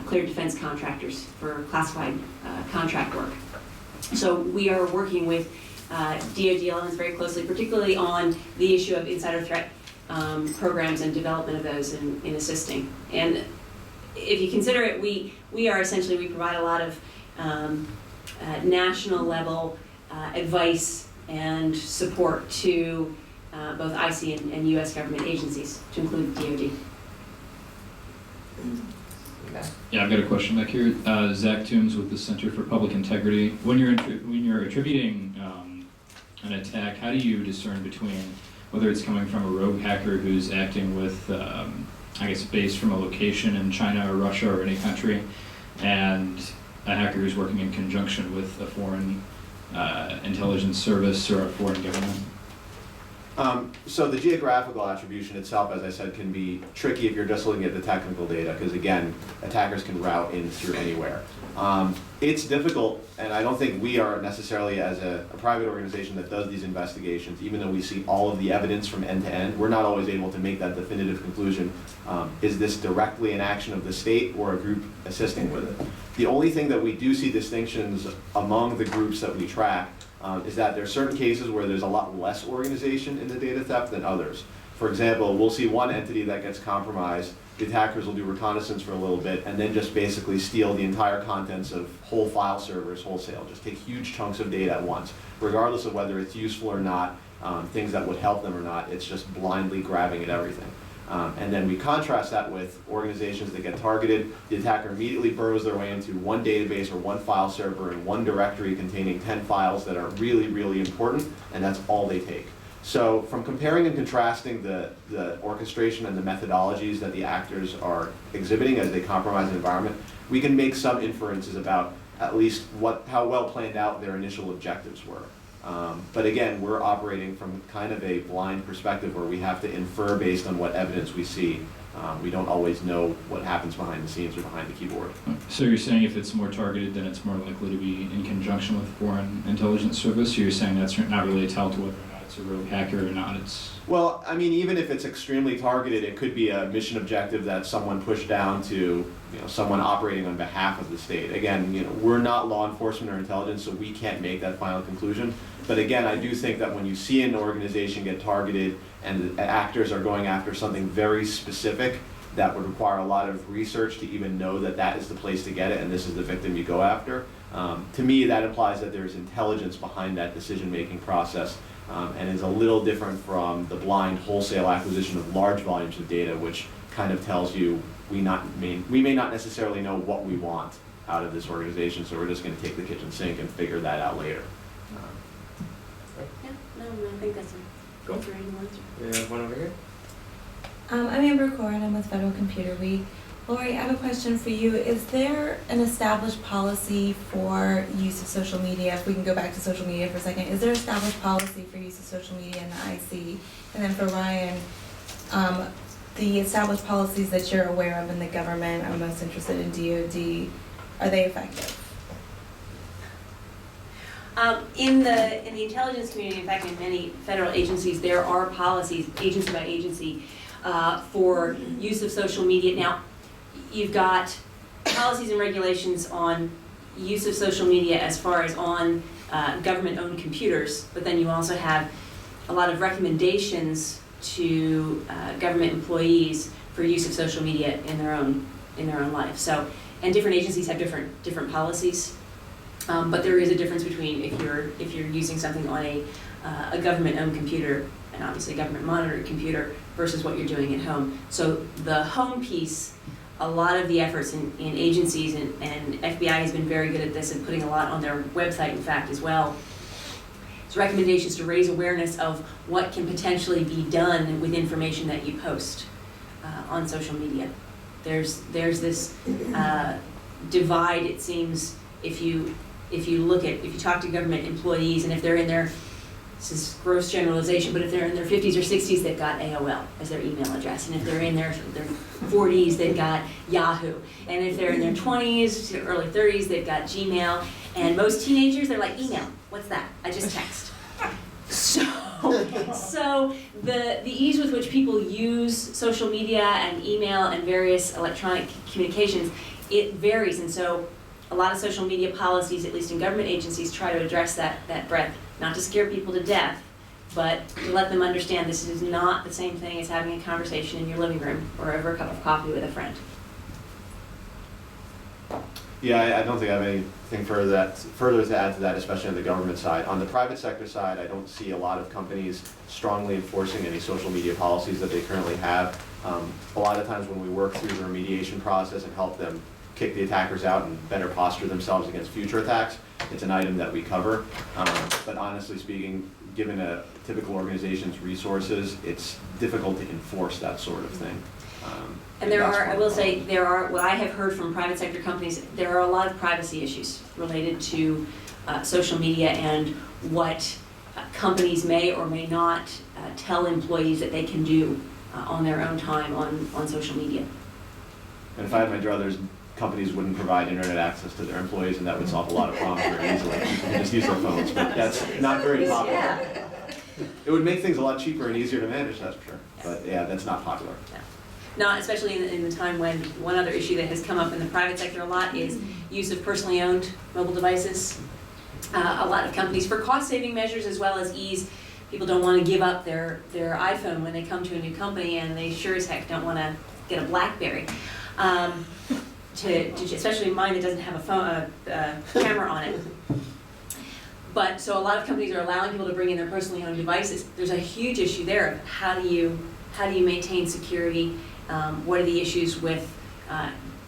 cleared defense contractors for classified contract work. So we are working with DoD elements very closely, particularly on the issue of insider threat programs and development of those in assisting. And if you consider it, we are essentially, we provide a lot of national level advice and support to both IC and US government agencies, to include DoD. Yeah, I've got a question back here. Zach Toombs with the Center for Public Integrity. When you're attributing an attack, how do you discern between whether it's coming from a rogue hacker who's acting with, I guess, based from a location in China or Russia or any country, and a hacker who's working in conjunction with a foreign intelligence service or a foreign government? So the geographical attribution itself, as I said, can be tricky if you're just looking at the technical data, because again, attackers can route in through anywhere. It's difficult, and I don't think we are necessarily, as a private organization that does these investigations, even though we see all of the evidence from end to end, we're not always able to make that definitive conclusion. Is this directly an action of the state or a group assisting with it? The only thing that we do see distinctions among the groups that we track is that there are certain cases where there's a lot less organization in the data theft than others. For example, we'll see one entity that gets compromised, the attackers will do reconnaissance for a little bit, and then just basically steal the entire contents of whole file servers wholesale, just take huge chunks of data at once, regardless of whether it's useful or not, things that would help them or not, it's just blindly grabbing at everything. And then we contrast that with organizations that get targeted. The attacker immediately burrows their way into one database or one file server and one directory containing 10 files that are really, really important, and that's all they take. So from comparing and contrasting the orchestration and the methodologies that the actors are exhibiting as they compromise the environment, we can make some inferences about at least how well planned out their initial objectives were. But again, we're operating from kind of a blind perspective where we have to infer based on what evidence we see. We don't always know what happens behind the scenes or behind the keyboard. So you're saying if it's more targeted, then it's more likely to be in conjunction with a foreign intelligence service? Or you're saying that's not really a tell to whether or not it's a rogue hacker or not? Well, I mean, even if it's extremely targeted, it could be a mission objective that someone pushed down to, someone operating on behalf of the state. Again, we're not law enforcement or intelligence, so we can't make that final conclusion. But again, I do think that when you see an organization get targeted and the actors are going after something very specific that would require a lot of research to even know that that is the place to get it and this is the victim you go after, to me that implies that there's intelligence behind that decision-making process. And is a little different from the blind wholesale acquisition of large volumes of data, which kind of tells you we may not necessarily know what we want out of this organization, so we're just going to take the kitchen sink and figure that out later. Yeah, no, I think that's a Cool. great answer. We have one over here. I'm Amber Corin, I'm with Federal Computer Week. Laurie, I have a question for you. Is there an established policy for use of social media? If we can go back to social media for a second, is there established policy for use of social media in the IC? And then for Ryan, the established policies that you're aware of in the government, I'm most interested in DoD, are they effective? In the intelligence community, in fact, in many federal agencies, there are policies, agency by agency, for use of social media. Now, you've got policies and regulations on use of social media as far as on government-owned computers, but then you also have a lot of recommendations to government employees for use of social media in their own life. So, and different agencies have different policies, but there is a difference between if you're using something on a government-owned computer and obviously a government-monitored computer versus what you're doing at home. So the home piece, a lot of the efforts in agencies, and FBI has been very good at this and putting a lot on their website, in fact, as well. It's recommendations to raise awareness of what can potentially be done with information that you post on social media. There's this divide, it seems, if you talk to government employees, and if they're in their, this is gross generalization, but if they're in their 50s or 60s, they've got AOL as their email address. And if they're in their 40s, they've got Yahoo. And if they're in their 20s to early 30s, they've got Gmail. And most teenagers, they're like, email, what's that? I just text. So the ease with which people use social media and email and various electronic communications, it varies. And so a lot of social media policies, at least in government agencies, try to address that breadth, not to scare people to death, but to let them understand this is not the same thing as having a conversation in your living room or over a cup of coffee with a friend. Yeah, I don't think I have anything further to add to that, especially on the government side. On the private sector side, I don't see a lot of companies strongly enforcing any social media policies that they currently have. A lot of times when we work through the remediation process and help them kick the attackers out and better posture themselves against future attacks, it's an item that we cover. But honestly speaking, given a typical organization's resources, it's difficult to enforce that sort of thing. And there are, I will say, what I have heard from private sector companies, there are a lot of privacy issues related to social media and what companies may or may not tell employees that they can do on their own time on social media. And if I had my druthers, companies wouldn't provide internet access to their employees, and that would solve a lot of problems very easily. People can just use their phones, but that's not very popular. Yeah. It would make things a lot cheaper and easier to manage, that's for sure. But yeah, that's not popular. Not especially in the time when one other issue that has come up in the private sector a lot is use of personally owned mobile devices. A lot of companies, for cost-saving measures as well as ease, people don't want to give up their iPhone when they come to a new company, and they sure as heck don't want to get a BlackBerry. Especially mine that doesn't have a camera on it. But so a lot of companies are allowing people to bring in their personally owned devices. There's a huge issue there of how do you maintain security? What are the issues with,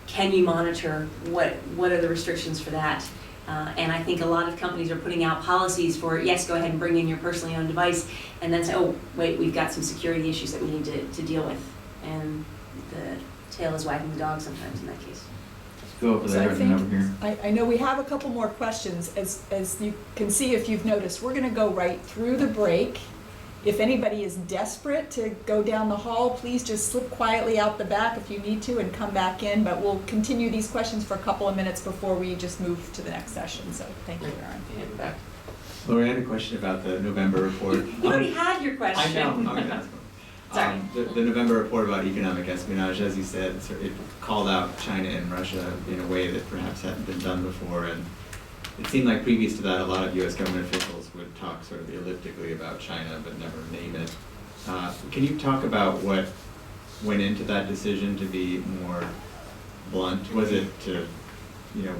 can you monitor, what are the restrictions for that? And I think a lot of companies are putting out policies for, yes, go ahead and bring in your personally owned device, and then say, oh, wait, we've got some security issues that we need to deal with. And the tail is wagging the dog sometimes in that case. Go over there and over here. I know we have a couple more questions. As you can see, if you've noticed, we're gonna go right through the break. If anybody is desperate to go down the hall, please just slip quietly out the back if you need to and come back in, but we'll continue these questions for a couple of minutes before we just move to the next session, so thank you, Aaron. Laurie, I had a question about the November report. You already had your question. I know, I'm gonna ask one. Sorry. The November report about economic espionage, as you said, it called out China and Russia in a way that perhaps hadn't been done before, and it seemed like previous to that, a lot of U.S. government officials would talk sort of elliptically about China, but never name it. Can you talk about what went into that decision to be more blunt? Was it to,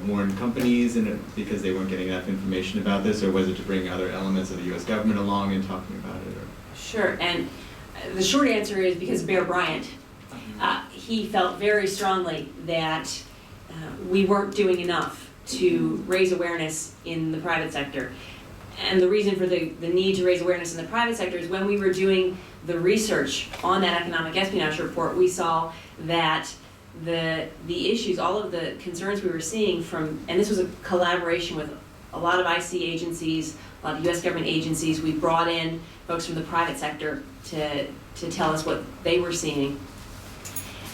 warn companies because they weren't getting enough information about this, or was it to bring other elements of the U.S. government along in talking about it? Or? Sure, and the short answer is because Bear Bryant. He felt very strongly that we weren't doing enough to raise awareness in the private sector. And the reason for the need to raise awareness in the private sector is when we were doing the research on that economic espionage report, we saw that the issues, all of the concerns we were seeing from, and this was a collaboration with a lot of IC agencies, a lot of US government agencies. We brought in folks from the private sector to tell us what they were seeing.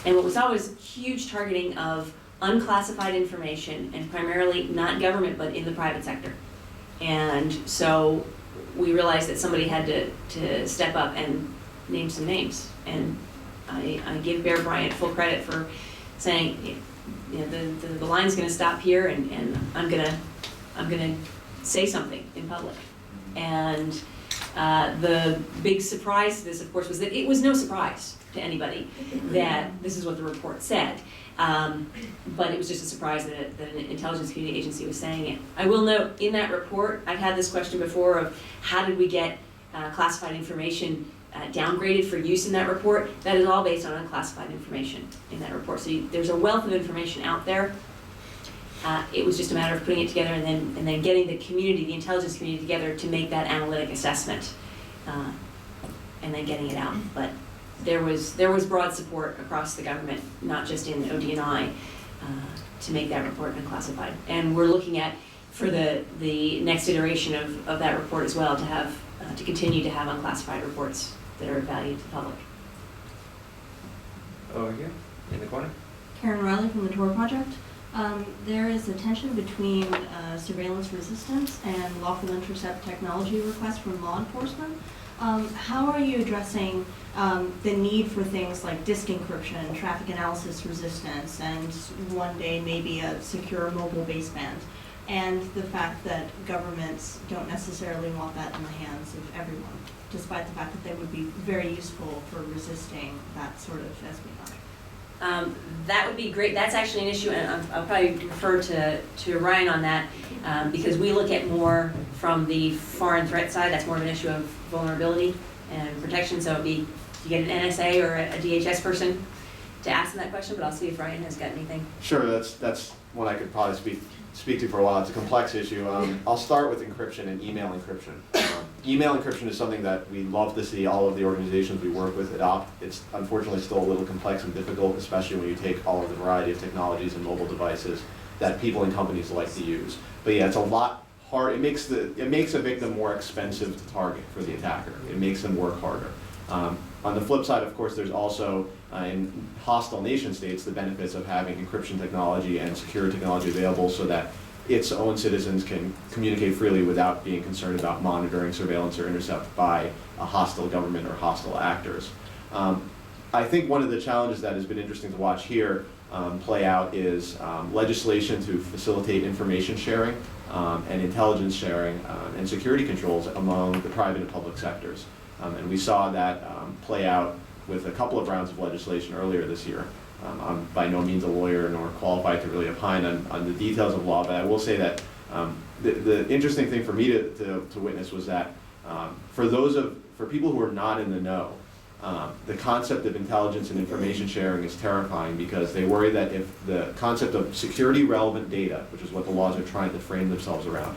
And what we saw was huge targeting of unclassified information, and primarily not government, but in the private sector. And so we realized that somebody had to step up and name some names. And I give Bear Bryant full credit for saying, the line's going to stop here, and I'm gonna say something in public. And the big surprise to this, of course, was that it was no surprise to anybody that this is what the report said. But it was just a surprise that an intelligence community agency was saying it. I will note, in that report, I've had this question before of how did we get classified information downgraded for use in that report? That is all based on unclassified information in that report. So there's a wealth of information out there. It was just a matter of putting it together and then getting the community, the intelligence community together to make that analytic assessment and then getting it out. But there was broad support across the government, not just in ODNI, to make that report unclassified. And we're looking at, for the next iteration of that report as well, to have to continue to have unclassified reports that are of value to the public. Over here, in the corner. Karen Riley from the TOR Project. There is a tension between surveillance resistance and lawful intercept technology requests from law enforcement. How are you addressing the need for things like disk encryption, traffic analysis resistance, and one day maybe a secure mobile baseband, and the fact that governments don't necessarily want that in the hands of everyone, despite the fact that they would be very useful for resisting that sort of espionage? That would be great. That's actually an issue, and I'll probably defer to Ryan on that, because we look at more from the foreign threat side. That's more of an issue of vulnerability and protection. So it'd be, you get an NSA or a DHS person to ask them that question, but I'll see if Ryan has got anything. Sure, that's one I could probably speak to for a while. It's a complex issue. I'll start with encryption and email encryption. Email encryption is something that we love to see all of the organizations we work with adopt. It's unfortunately still a little complex and difficult, especially when you take all of the variety of technologies and mobile devices that people and companies like to use. But yeah, it's a lot hard. It makes a victim more expensive to target for the attacker. It makes them work harder. On the flip side, of course, there's also in hostile nation states the benefits of having encryption technology and secure technology available so that its own citizens can communicate freely without being concerned about monitoring, surveillance, or intercept by a hostile government or hostile actors. I think one of the challenges that has been interesting to watch here play out is legislation to facilitate information sharing and intelligence sharing and security controls among the private and public sectors. And we saw that play out with a couple of rounds of legislation earlier this year. I'm by no means a lawyer nor qualified to really opine on the details of law, but I will say that the interesting thing for me to witness was that for people who are not in the know, the concept of intelligence and information sharing is terrifying because they worry that if the concept of security relevant data, which is what the laws are trying to frame themselves around,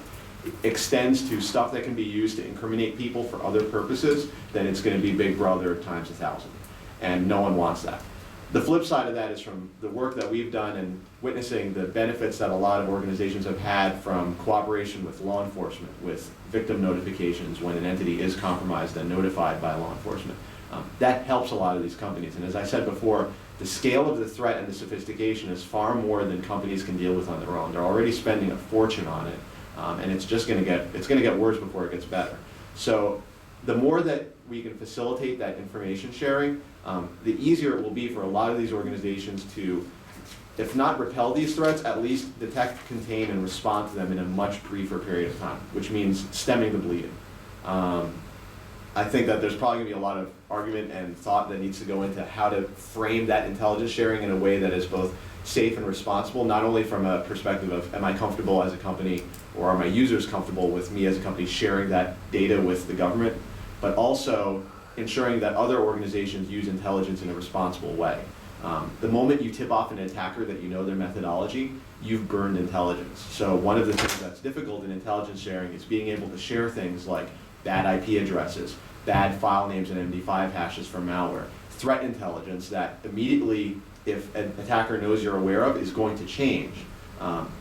extends to stuff that can be used to incriminate people for other purposes, then it's going to be Big Brother times 1,000. And no one wants that. The flip side of that is from the work that we've done and witnessing the benefits that a lot of organizations have had from cooperation with law enforcement, with victim notifications when an entity is compromised and notified by law enforcement. That helps a lot of these companies. And as I said before, the scale of the threat and the sophistication is far more than companies can deal with on their own. They're already spending a fortune on it. And it's just going to get worse before it gets better. So the more that we can facilitate that information sharing, the easier it will be for a lot of these organizations to, if not repel these threats, at least detect, contain, and respond to them in a much briefer period of time, which means stemming the bleeding. I think that there's probably going to be a lot of argument and thought that needs to go into how to frame that intelligence sharing in a way that is both safe and responsible, not only from a perspective of am I comfortable as a company or are my users comfortable with me as a company sharing that data with the government, but also ensuring that other organizations use intelligence in a responsible way. The moment you tip off an attacker that you know their methodology, you've burned intelligence. So one of the things that's difficult in intelligence sharing is being able to share things like bad IP addresses, bad file names and MD5 hashes for malware, threat intelligence that immediately, if an attacker knows you're aware of, is going to change.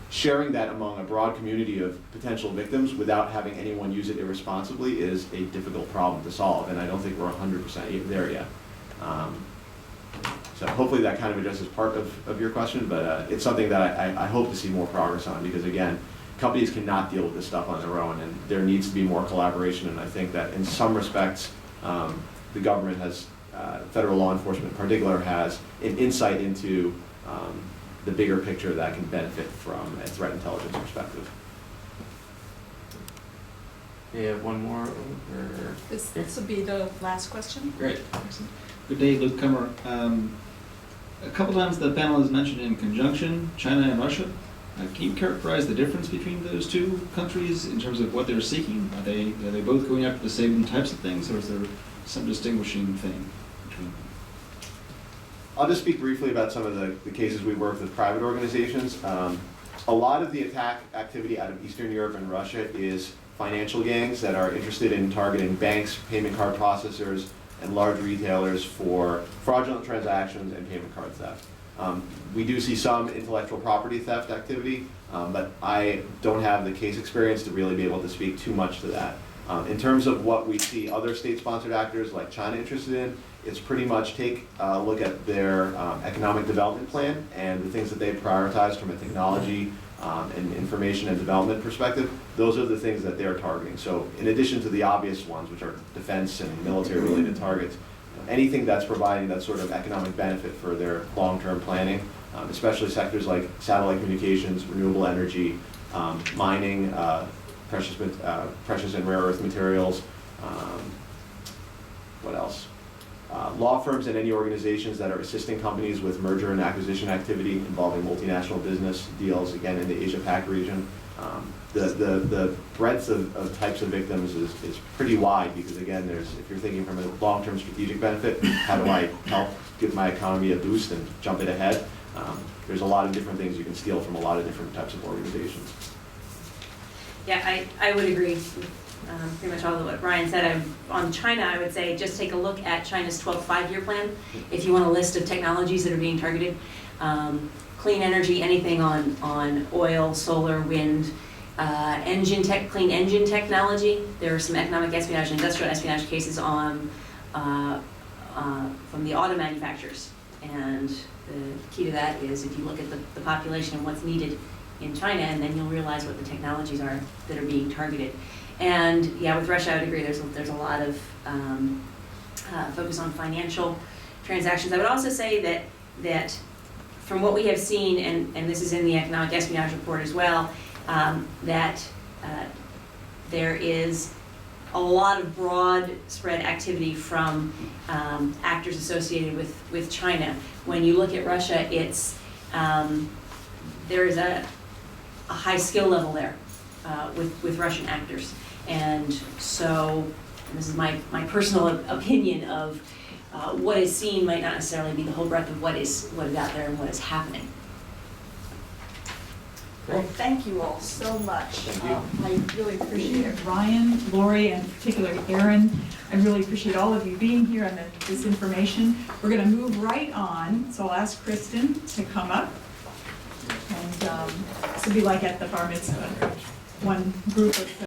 Sharing that among a broad community of potential victims without having anyone use it irresponsibly is a difficult problem to solve, and I don't think we're 100% there yet. So hopefully that kind of addresses part of your question, but it's something that I hope to see more progress on because, again, companies cannot deal with this stuff on their own, and there needs to be more collaboration, and I think that in some respects, the government has, federal law enforcement in particular, has an insight into the bigger picture that can benefit from a threat intelligence perspective. We have one more over. This will be the last question. Great. Excellent. Good day, Luke Kummer. A couple times the panel has mentioned in conjunction China and Russia. Can you characterize the difference between those two countries in terms of what they're seeking? Are they both going after the same types of things, or is there some distinguishing thing between them? I'll just speak briefly about some of the cases we work with private organizations. A lot of the attack activity out of Eastern Europe and Russia is financial gangs that are interested in targeting banks, payment card processors, and large retailers for fraudulent transactions and payment card theft. We do see some intellectual property theft activity, but I don't have the case experience to really be able to speak too much to that. In terms of what we see other state-sponsored actors like China interested in, it's pretty much take a look at their economic development plan and the things that they prioritize from a technology and information and development perspective. Those are the things that they're targeting. So in addition to the obvious ones, which are defense and military-related targets, anything that's providing that sort of economic benefit for their long-term planning, especially sectors like satellite communications, renewable energy, mining, precious and rare earth materials. What else? law firms and any organizations that are assisting companies with merger and acquisition activity involving multinational business deals, again, in the Asia-Pac region. The breadth of types of victims is pretty wide because, again, if you're thinking from a long-term strategic benefit, how do I help give my economy a boost and jump it ahead? There's a lot of different things you can steal from a lot of different types of organizations. Yeah, I would agree with pretty much all of what Brian said. On China, I would say just take a look at China's 12th five-year plan if you want a list of technologies that are being targeted. Clean energy, anything on oil, solar, wind, clean engine technology. There are some economic espionage and industrial espionage cases on from the auto manufacturers. And the key to that is if you look at the population and what's needed in China, and then you'll realize what the technologies are that are being targeted. And yeah, with Russia, I would agree. There's a lot of focus on financial transactions. I would also say that from what we have seen, and this is in the economic espionage report as well, that there is a lot of broad spread activity from actors associated with China. When you look at Russia, there is a high skill level there with Russian actors. And so, and this is my personal opinion of what is seen might not necessarily be the whole breadth of what is out there and what is happening. Well, thank you all so much. Thank you. I really appreciate it. Ryan, Laurie, and particularly Aaron, I really appreciate all of you being here and this information. We're going to move right on, so I'll ask Kristen to come up. And this will be like at the bar mitzvah, one group of